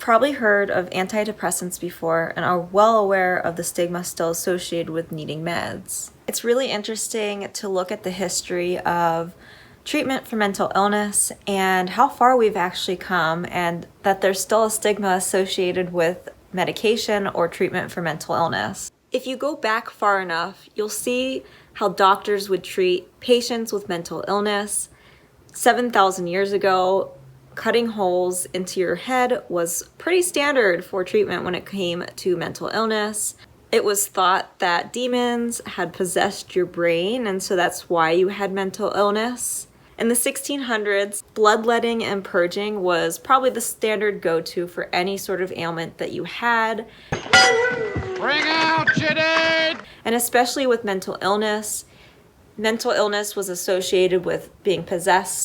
probably heard of antidepressants before and are well aware of the stigma still associated with needing meds. It's really interesting to look at the history of treatment for mental illness and how far we've actually come, and that there's still a stigma associated with medication or treatment for mental illness. If you go back far enough, you'll see how doctors would treat patients with mental illness. 7,000 years ago, cutting holes into your head was pretty standard for treatment when it came to mental illness. It was thought that demons had possessed your brain, and so that's why you had mental illness. In the 1600s, bloodletting and purging was probably the standard go-to for any sort of ailment that you had. Bring out Jadid! And especially with mental illness was associated with being possessed.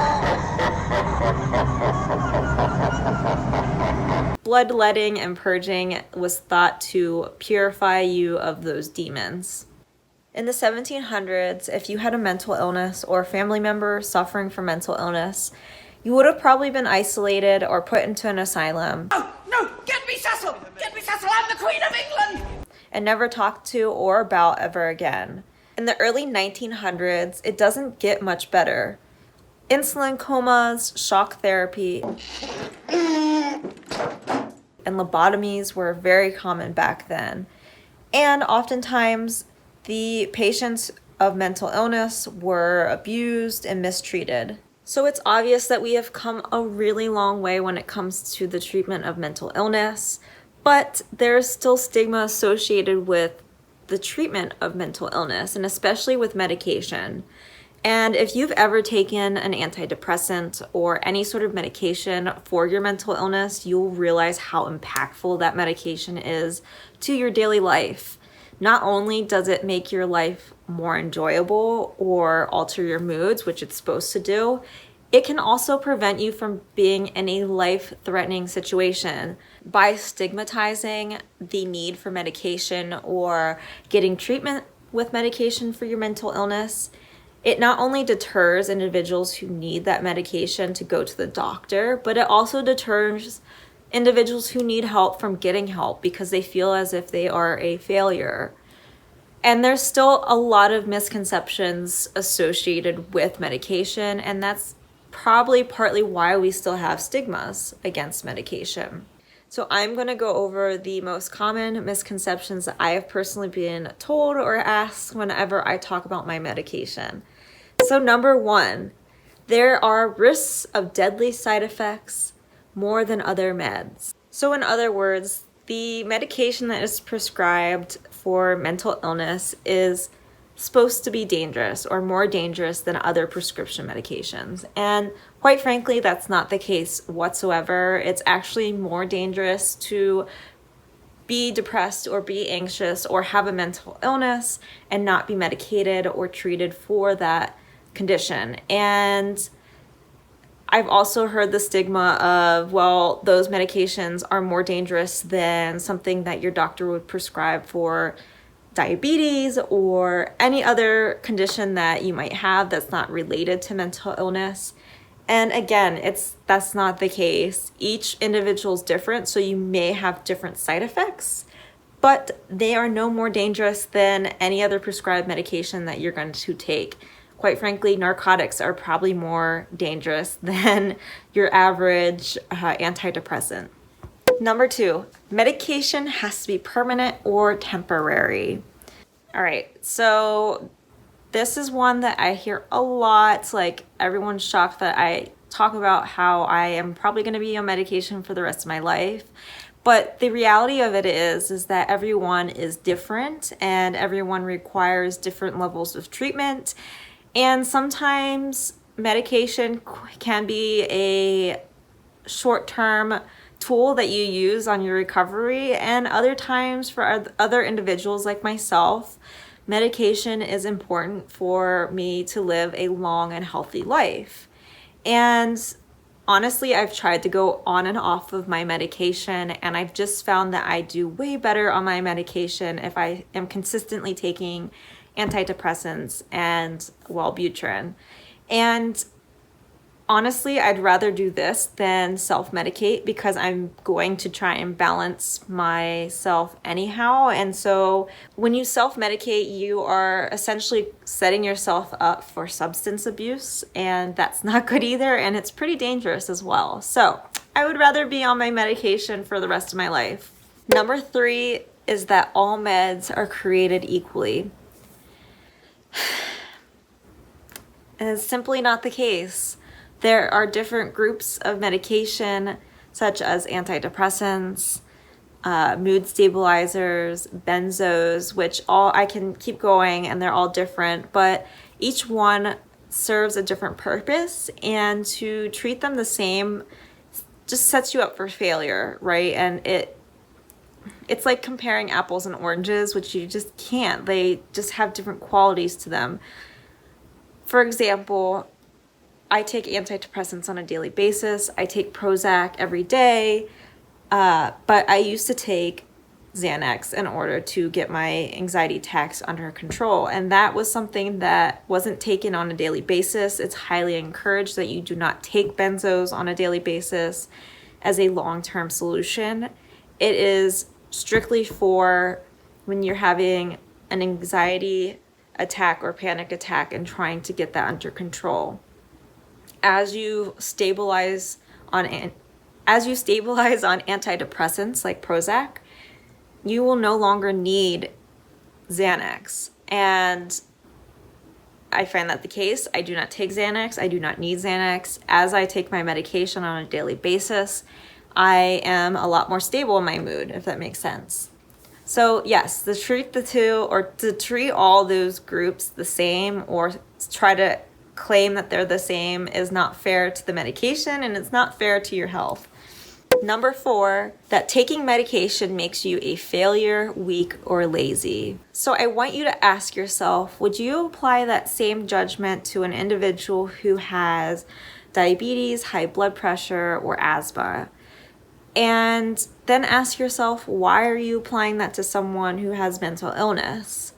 Bloodletting and purging was thought to purify you of those demons. In the 1700s, if you had a mental illness or a family member suffering from mental illness, you would have probably been isolated or put into an asylum. No! Get me Cecil! Get me Cecil! I'm the Queen of England! And never talked to or about ever again. In the early 1900s, it doesn't get much better. Insulin comas, shock therapy, and lobotomies were very common back then. And oftentimes, the patients of mental illness were abused and mistreated. So it's obvious that we have come a really long way when it comes to the treatment of mental illness, but there's still stigma associated with the treatment of mental illness, and especially with medication. And if you've ever taken an antidepressant or any sort of medication for your mental illness, you'll realize how impactful that medication is to your daily life. Not only does it make your life more enjoyable or alter your moods, which it's supposed to do, it can also prevent you from being in a life-threatening situation. By stigmatizing the need for medication or getting treatment with medication for your mental illness, it not only deters individuals who need that medication to go to the doctor, but it also deters individuals who need help from getting help because they feel as if they are a failure. And there's still a lot of misconceptions associated with medication, and that's probably partly why we still have stigmas against medication. So I'm going to go over the most common misconceptions that I have personally been told or asked whenever I talk about my medication. So number one, there are risks of deadly side effects more than other meds. So in other words, the medication that is prescribed for mental illness is supposed to be dangerous or more dangerous than other prescription medications. And quite frankly, that's not the case whatsoever. It's actually more dangerous to be depressed or be anxious or have a mental illness and not be medicated or treated for that condition. And I've also heard the stigma of, well, those medications are more dangerous than something that your doctor would prescribe for diabetes or any other condition that you might have that's not related to mental illness. And again, that's not the case. Each individual is different, so you may have different side effects, but they are no more dangerous than any other prescribed medication that you're going to take. Quite frankly, narcotics are probably more dangerous than your average antidepressant. Number two, medication has to be permanent or temporary. All right, so this is one that I hear a lot. Like, everyone's shocked that I talk about how I am probably going to be on medication for the rest of my life. But the reality of it is that everyone is different and everyone requires different levels of treatment. And sometimes medication can be a short-term tool that you use on your recovery, and other times for other individuals like myself, medication is important for me to live a long and healthy life. And honestly, I've tried to go on and off of my medication, and I've just found that I do way better on my medication if I am consistently taking antidepressants and Wellbutrin. And honestly, I'd rather do this than self-medicate because I'm going to try and balance myself anyhow. And so when you self-medicate, you are essentially setting yourself up for substance abuse, and that's not good either, and it's pretty dangerous as well. So I would rather be on my medication for the rest of my life. Number 3 is that all meds are created equally. And it's simply not the case. There are different groups of medication, such as antidepressants, mood stabilizers, benzos, which all I can keep going, and they're all different, but each one serves a different purpose, and to treat them the same just sets you up for failure, right? And it's like comparing apples and oranges, which you just can't. They just have different qualities to them. For example, I take antidepressants on a daily basis. I take Prozac every day, but I used to take Xanax in order to get my anxiety attacks under control. And that was something that wasn't taken on a daily basis. It's highly encouraged that you do not take benzos on a daily basis as a long-term solution. It is strictly for when you're having an anxiety attack or panic attack and trying to get that under control. As you stabilize on antidepressants like Prozac, you will no longer need Xanax. And I find that the case. I do not take Xanax. I do not need Xanax. As I take my medication on a daily basis, I am a lot more stable in my mood, if that makes sense. So yes, to treat the two, or to treat all those groups the same, or try to claim that they're the same, is not fair to the medication, and it's not fair to your health. Number 4, that taking medication makes you a failure, weak, or lazy. So I want you to ask yourself, would you apply that same judgment to an individual who has diabetes, high blood pressure, or asthma? And then ask yourself, why are you applying that to someone who has mental illness?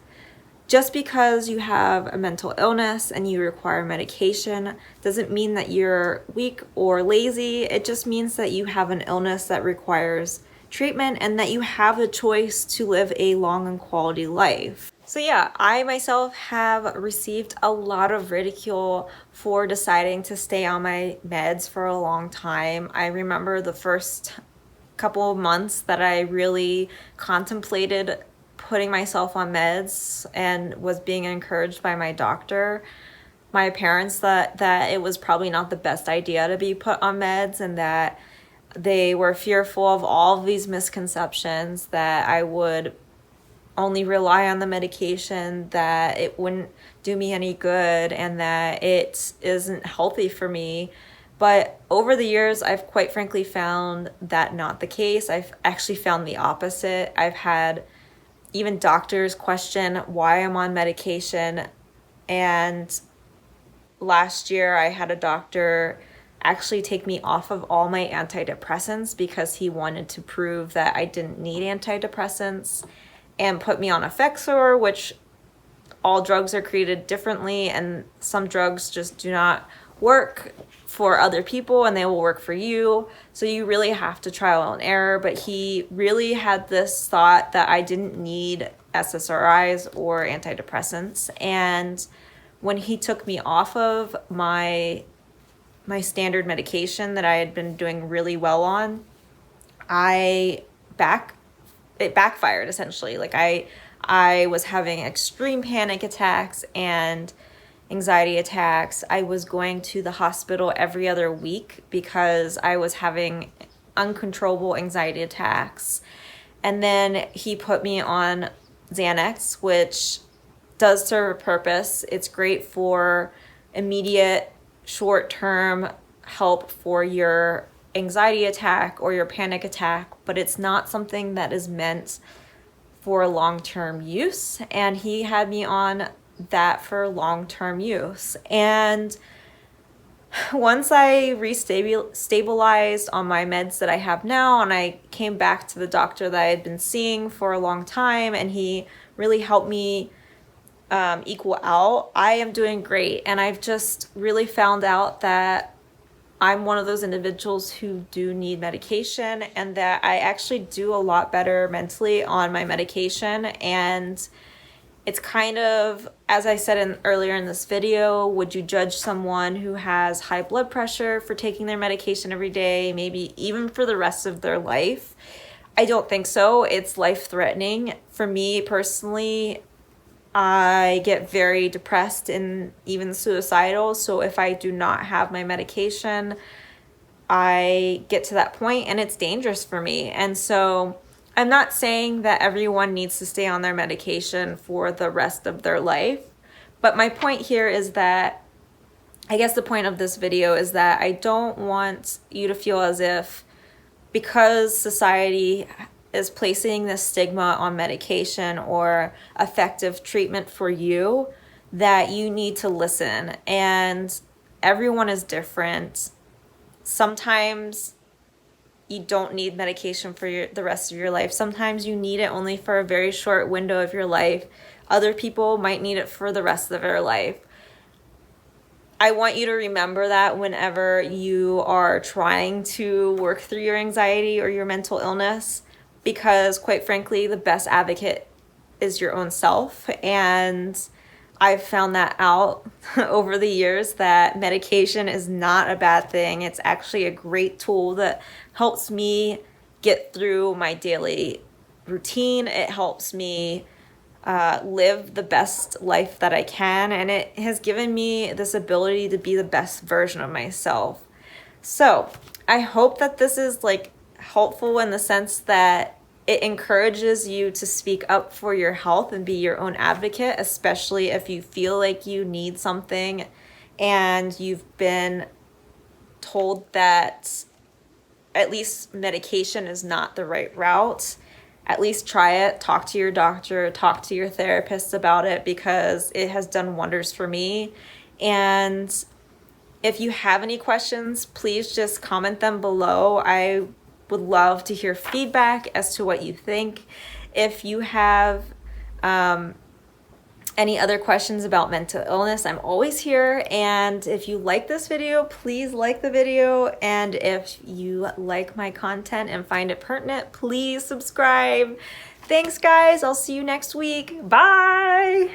Just because you have a mental illness and you require medication doesn't mean that you're weak or lazy. It just means that you have an illness that requires treatment and that you have the choice to live a long and quality life. So yeah, I myself have received a lot of ridicule for deciding to stay on my meds for a long time. I remember the first couple of months that I really contemplated putting myself on meds and was being encouraged by my doctor, my parents, that it was probably not the best idea to be put on meds, and that they were fearful of all of these misconceptions, that I would only rely on the medication, that it wouldn't do me any good, and that it isn't healthy for me. But over the years, I've quite frankly found that not the case. I've actually found the opposite. I've had even doctors question why I'm on medication. And last year I had a doctor actually take me off of all my antidepressants because he wanted to prove that I didn't need antidepressants, and put me on Effexor, which all drugs are created differently, and some drugs just do not work for other people and they will work for you. So you really have to trial and error. But he really had this thought that I didn't need SSRIs or antidepressants. And when he took me off of my standard medication that I had been doing really well on, it backfired essentially. Like I was having extreme panic attacks and anxiety attacks. I was going to the hospital every other week because I was having uncontrollable anxiety attacks. And then he put me on Xanax, which does serve a purpose. It's great for immediate, short-term help for your anxiety attack or your panic attack, but it's not something that is meant for long-term use. And he had me on that for long-term use. And once I stabilized on my meds that I have now, and I came back to the doctor that I had been seeing for a long time, and he really helped me equal out, I am doing great. And I've just really found out that I'm one of those individuals who do need medication, and that I actually do a lot better mentally on my medication. And it's kind of, as I said earlier in this video, would you judge someone who has high blood pressure for taking their medication every day, maybe even for the rest of their life? I don't think so. It's life-threatening. For me personally, I get very depressed and even suicidal. So if I do not have my medication, I get to that point and it's dangerous for me. And so I'm not saying that everyone needs to stay on their medication for the rest of their life. But my point here is that, I guess the point of this video is that I don't want you to feel as if because society is placing this stigma on medication or effective treatment for you, that you need to listen. And everyone is different. Sometimes you don't need medication for the rest of your life. Sometimes you need it only for a very short window of your life. Other people might need it for the rest of their life. I want you to remember that whenever you are trying to work through your anxiety or your mental illness, because quite frankly, the best advocate is your own self. And I've found that out over the years, that medication is not a bad thing. It's actually a great tool that helps me get through my daily routine. It helps me live the best life that I can, and it has given me this ability to be the best version of myself. So I hope that this is like helpful in the sense that it encourages you to speak up for your health and be your own advocate, especially if you feel like you need something and you've been told that at least medication is not the right route. At least try it. Talk to your doctor, talk to your therapist about it, because it has done wonders for me. And if you have any questions, please just comment them below. I would love to hear feedback as to what you think. If you have any other questions about mental illness, I'm always here. And if you like this video, please like the video. And if you like my content and find it pertinent, please subscribe. Thanks, guys. I'll see you next week. Bye.